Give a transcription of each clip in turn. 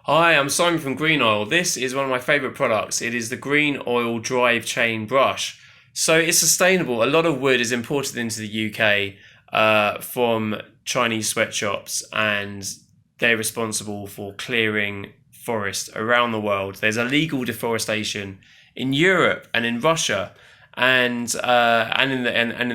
Hi, I'm Simon from Green Oil. This is one of my favourite products. It is the Green Oil Drive Chain Brush. So it's sustainable. A lot of wood is imported into the UK from Chinese sweatshops, and they're responsible for clearing forest around the world. There's illegal deforestation in Europe and in Russia, and in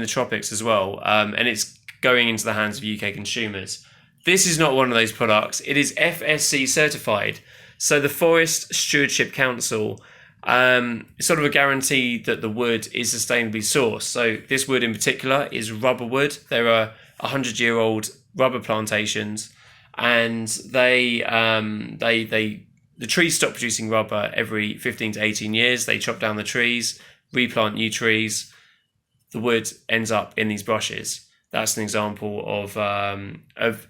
the tropics as well. And it's going into the hands of UK consumers. This is not one of those products. It is FSC certified. So the Forest Stewardship Council is sort of a guarantee that the wood is sustainably sourced. So this wood in particular is rubber wood. There are 100-year-old rubber plantations, and the trees stop producing rubber every 15 to 18 years. They chop down the trees, replant new trees. The wood ends up in these brushes. That's an example of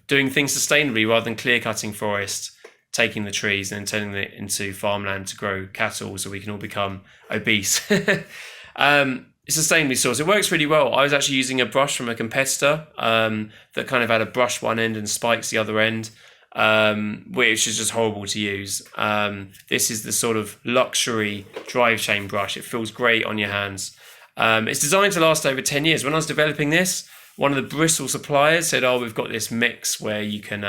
doing things sustainably rather than clear cutting forest, taking the trees and then turning it into farmland to grow cattle so we can all become obese. It's sustainably sourced. It works really well. I was actually using a brush from a competitor that kind of had a brush one end and spikes the other end, which is just horrible to use. This is the sort of luxury drive chain brush. It feels great on your hands. It's designed to last over 10 years. When I was developing this, one of the bristle suppliers said, "Oh, we've got this mix where you can,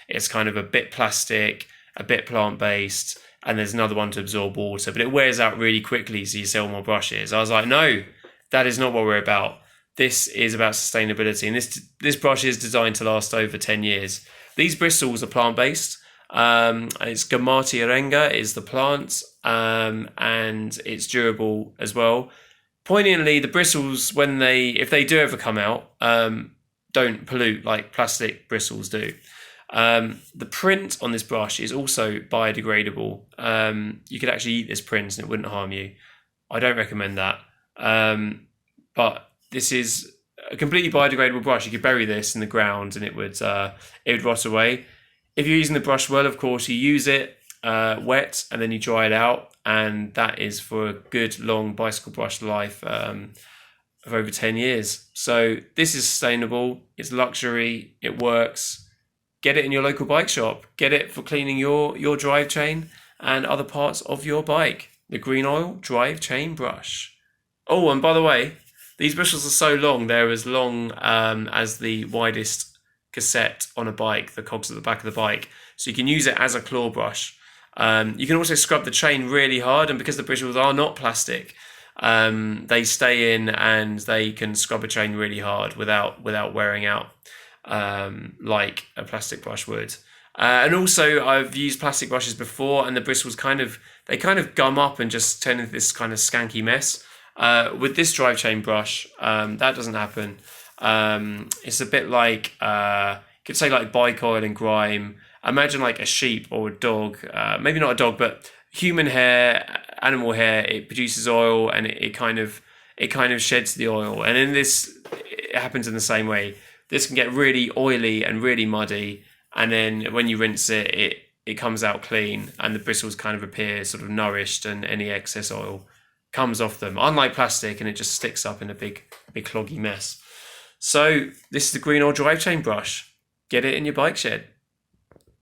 it's kind of a bit plastic, a bit plant-based, and there's another one to absorb water, but it wears out really quickly, so you sell more brushes." I was like, no, that is not what we're about. This is about sustainability, and this brush is designed to last over 10 years. These bristles are plant-based. It's Gamati arenga is the plant, and it's durable as well. Poignantly, the bristles, if they do ever come out, don't pollute like plastic bristles do. The print on this brush is also biodegradable. You could actually eat this print and it wouldn't harm you. I don't recommend that. But this is a completely biodegradable brush. You could bury this in the ground and it would rot away. If you're using the brush well, of course, you use it wet and then you dry it out. And that is for a good long bicycle brush life of over 10 years. So this is sustainable, it's luxury, it works. Get it in your local bike shop. Get it for cleaning your drive chain and other parts of your bike. The Green Oil Drive Chain Brush. Oh, and by the way, these bristles are so long, they're as long as the widest cassette on a bike, the cogs at the back of the bike. So you can use it as a claw brush. You can also scrub the chain really hard, and because the bristles are not plastic, they stay in and they can scrub a chain really hard without wearing out like a plastic brush would. And also, I've used plastic brushes before, and the bristles kind of gum up and just turn into this kind of skanky mess. With this drive chain brush, that doesn't happen. It's a bit like you could say like bike oil and grime. Imagine like a sheep or a dog, maybe not a dog, but human hair, animal hair. It produces oil, and it kind of sheds the oil. And in this, it happens in the same way. This can get really oily and really muddy, and then when you rinse it, it comes out clean, and the bristles kind of appear sort of nourished, and any excess oil comes off them. Unlike plastic, and it just sticks up in a big cloggy mess. So this is the Green Oil Drive Chain Brush. Get it in your bike shed.